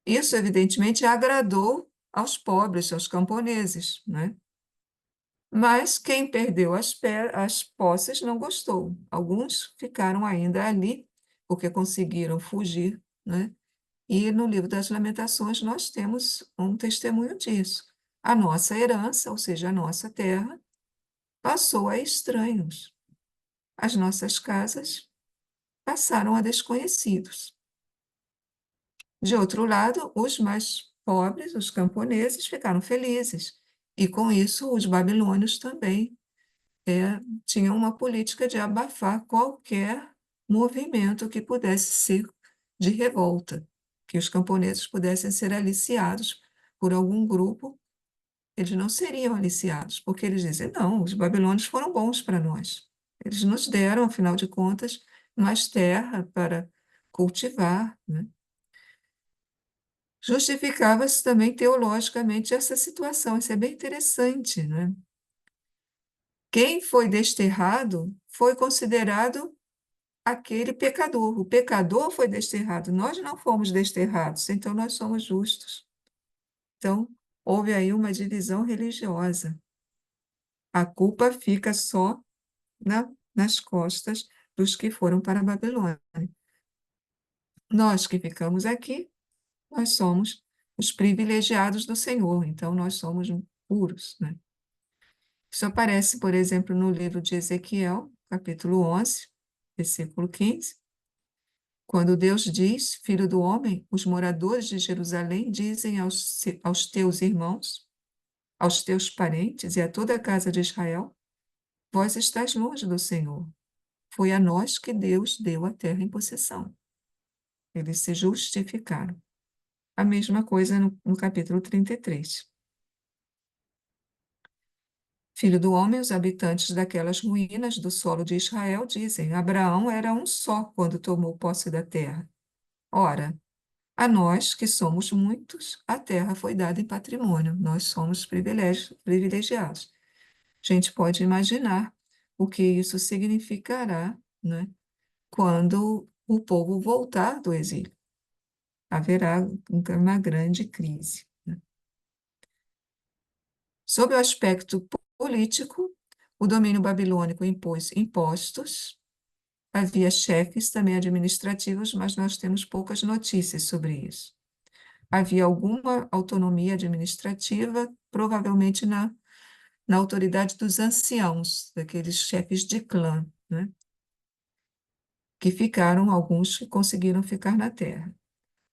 Isso, evidentemente, agradou aos pobres, aos camponeses, né? Mas quem perdeu as posses não gostou. Alguns ficaram ainda ali, porque conseguiram fugir, né? E no livro das Lamentações nós temos um testemunho disso. A nossa herança, ou seja, a nossa terra, passou a estranhos. As nossas casas passaram a desconhecidos. De outro lado, os mais pobres, os camponeses, ficaram felizes. E com isso, os babilônios também tinham uma política de abafar qualquer movimento que pudesse ser de revolta, que os camponeses pudessem ser aliciados por algum grupo. Eles não seriam aliciados, porque eles dizem: não, os babilônios foram bons para nós. Eles nos deram, afinal de contas, mais terra para cultivar, né? Justificava-se também teologicamente essa situação. Isso é bem interessante, né? Quem foi desterrado foi considerado aquele pecador. O pecador foi desterrado, nós não fomos desterrados, então nós somos justos. Então, houve aí uma divisão religiosa. A culpa fica só nas costas dos que foram para a Babilônia. Nós que ficamos aqui, nós somos os privilegiados do Senhor, então nós somos puros, né? Isso aparece, por exemplo, no livro de Ezequiel, capítulo 11, versículo 15, quando Deus diz: Filho do homem, os moradores de Jerusalém dizem aos teus irmãos, aos teus parentes e a toda a casa de Israel: Vós estáis longe do Senhor. Foi a nós que Deus deu a terra em possessão. Eles se justificaram. A mesma coisa no capítulo 33. Filho do homem, os habitantes daquelas ruínas do solo de Israel dizem: Abraão era um só quando tomou posse da terra. Ora, a nós, que somos muitos, a terra foi dada em patrimônio. Nós somos privilegiados. A gente pode imaginar o que isso significará, né, quando o povo voltar do exílio. Haverá uma grande crise, né? Sob o aspecto político, o domínio babilônico impôs impostos, havia chefes também administrativos, mas nós temos poucas notícias sobre isso. Havia alguma autonomia administrativa, provavelmente na autoridade dos anciãos, daqueles chefes de clã, né? Que ficaram, alguns que conseguiram ficar na terra.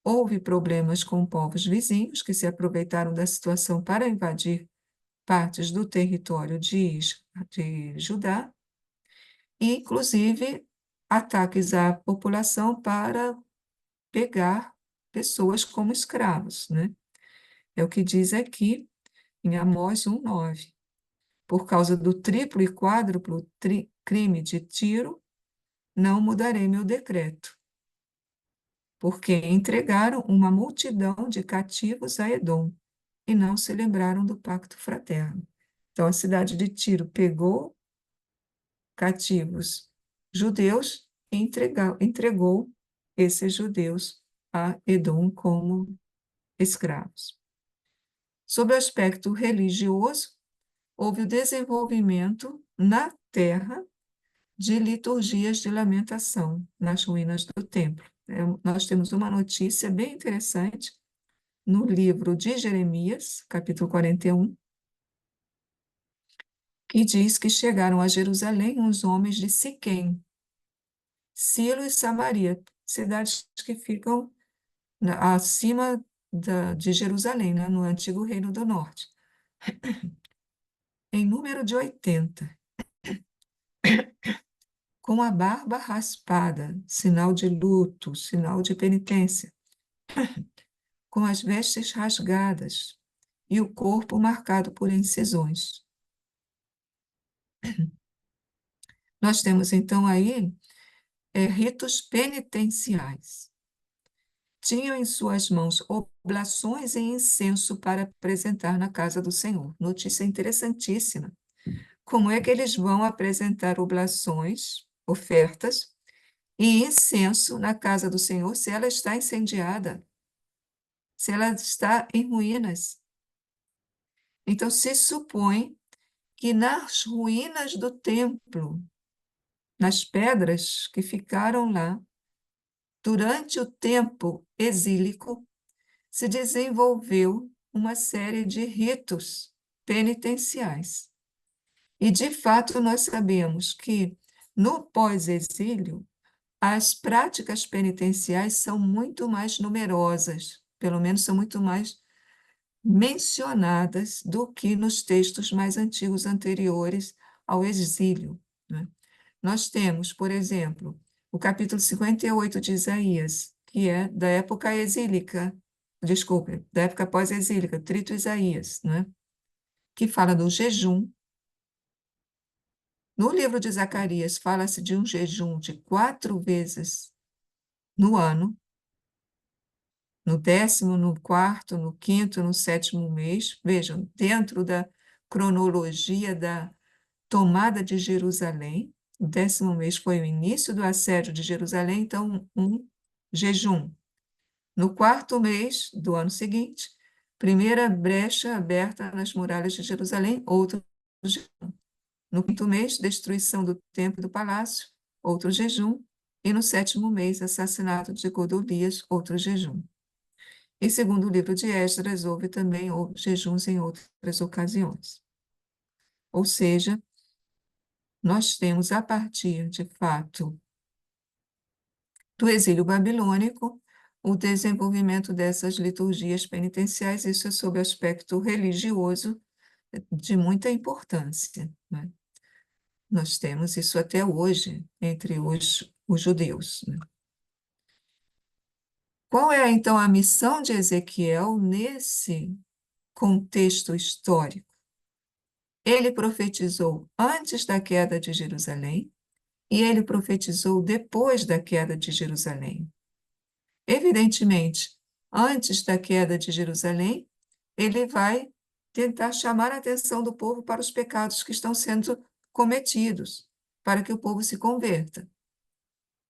Houve problemas com povos vizinhos que se aproveitaram da situação para invadir partes do território de Judá, e, inclusive, ataques à população para pegar pessoas como escravos, né? É o que diz aqui em Amós 1:9. Por causa do triplo e quádruplo crime de Tiro, não mudarei meu decreto, porque entregaram uma multidão de cativos a Edom e não se lembraram do pacto fraterno. Então, a cidade de Tiro pegou cativos judeus e entregou esses judeus a Edom como escravos. Sob o aspecto religioso, houve o desenvolvimento na terra de liturgias de lamentação nas ruínas do templo. Nós temos uma notícia bem interessante no livro de Jeremias, capítulo 41, que diz que chegaram a Jerusalém uns homens de Siquém, Silo e Samaria, cidades que ficam acima de Jerusalém, né, no antigo Reino do Norte, em número de 80, com a barba raspada, sinal de luto, sinal de penitência, com as vestes rasgadas e o corpo marcado por incisões. Nós temos então aí ritos penitenciais. Tinham em suas mãos oblações e incenso para apresentar na casa do Senhor. Notícia interessantíssima. Como é que eles vão apresentar oblações, ofertas e incenso na casa do Senhor se ela está incendiada, se ela está em ruínas? Então, se supõe que nas ruínas do templo, nas pedras que ficaram lá, durante o tempo exílico, se desenvolveu uma série de ritos penitenciais. E, de fato, nós sabemos que, no pós-exílio, as práticas penitenciais são muito mais numerosas, pelo menos são muito mais mencionadas do que nos textos mais antigos anteriores ao exílio, né? Nós temos, por exemplo, o capítulo 58 de Isaías, que é da época exílica, desculpe, da época pós-exílica, Trito Isaías, né? Que fala do jejum. No livro de Zacarias, fala-se de um jejum de 4 vezes no ano, no 10º, no 4º, no 5º, no 7º mês. Vejam, dentro da cronologia da tomada de Jerusalém, o 10º mês foi o início do assédio de Jerusalém, então um jejum. No 4º mês do ano seguinte, primeira brecha aberta nas muralhas de Jerusalém, outro jejum. No 5º mês, destruição do templo e do palácio, outro jejum. E no 7º mês, assassinato de Godolias, outro jejum. E segundo o livro de Esdras, houve também jejuns em outras ocasiões. Ou seja, nós temos a partir, de fato, do exílio babilônico, o desenvolvimento dessas liturgias penitenciais, isso é sob o aspecto religioso de muita importância, né? Nós temos isso até hoje entre os judeus, né? Qual é, então, a missão de Ezequiel nesse contexto histórico? Ele profetizou antes da queda de Jerusalém e ele profetizou depois da queda de Jerusalém. Evidentemente, antes da queda de Jerusalém, ele vai tentar chamar a atenção do povo para os pecados que estão sendo cometidos, para que o povo se converta.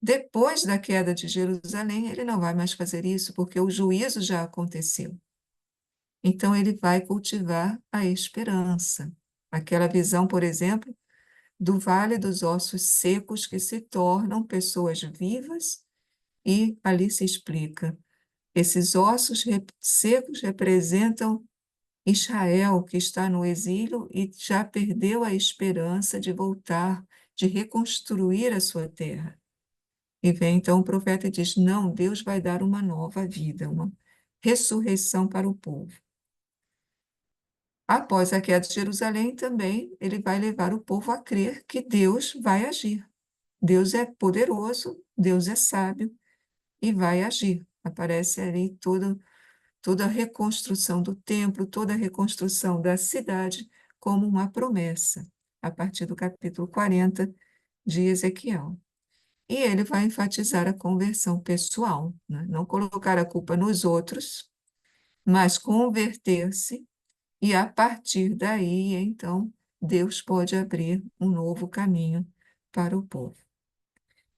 Depois da queda de Jerusalém, ele não vai mais fazer isso, porque o juízo já aconteceu. Então, ele vai cultivar a esperança. Aquela visão, por exemplo, do vale dos ossos secos que se tornam pessoas vivas, e ali se explica. Esses ossos secos representam Israel, que está no exílio e já perdeu a esperança de voltar, de reconstruir a sua terra. E vem então o profeta e diz: não, Deus vai dar uma nova vida, uma ressurreição para o povo. Após a queda de Jerusalém, também ele vai levar o povo a crer que Deus vai agir. Deus é poderoso, Deus é sábio e vai agir. Aparece ali toda a reconstrução do templo, toda a reconstrução da cidade como uma promessa, a partir do capítulo 40 de Ezequiel. E ele vai enfatizar a conversão pessoal, né? Não colocar a culpa nos outros, mas converter-se, e a partir daí, então, Deus pode abrir um novo caminho para o povo.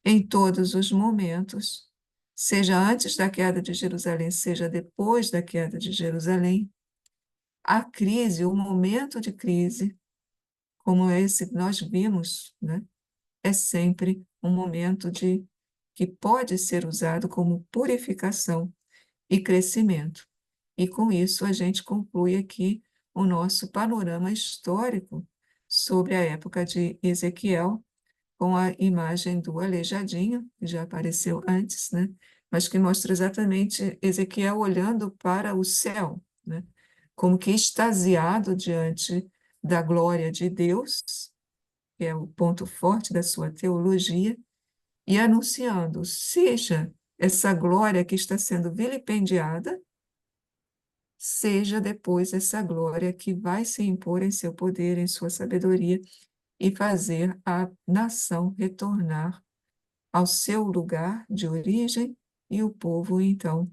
Em todos os momentos, seja antes da queda de Jerusalém, seja depois da queda de Jerusalém, a crise, o momento de crise, como esse que nós vimos, né, é sempre um momento que pode ser usado como purificação e crescimento. E com isso a gente conclui aqui o nosso panorama histórico sobre a época de Ezequiel, com a imagem do aleijadinho, que já apareceu antes, né? Mas que mostra exatamente Ezequiel olhando para o céu, né? Como que extasiado diante da glória de Deus, que é o ponto forte da sua teologia, e anunciando: seja essa glória que está sendo vilipendiada, seja depois essa glória que vai se impor em seu poder, em sua sabedoria, e fazer a nação retornar ao seu lugar de origem e o povo, então,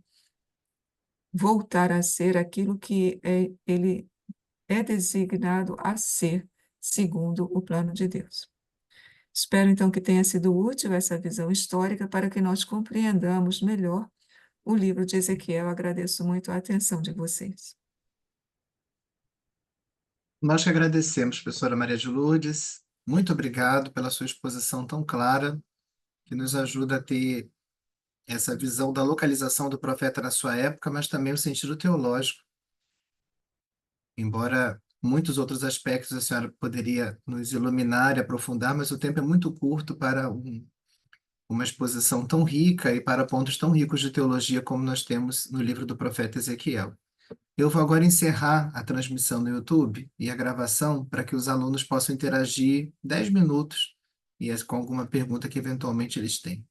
voltar a ser aquilo que ele é designado a ser, segundo o plano de Deus. Espero, então, que tenha sido útil essa visão histórica para que nós compreendamos melhor o livro de Ezequiel. Agradeço muito a atenção de vocês. Nós que agradecemos, professora Maria de Lourdes. Muito obrigado pela sua exposição tão clara, que nos ajuda a ter essa visão da localização do profeta na sua época, mas também o sentido teológico, embora muitos outros aspectos a senhora poderia nos iluminar e aprofundar, mas o tempo é muito curto para uma exposição tão rica e para pontos tão ricos de teologia como nós temos no livro do profeta Ezequiel. Eu vou agora encerrar a transmissão no YouTube e a gravação para que os alunos possam interagir 10 minutos com alguma pergunta que eventualmente eles têm.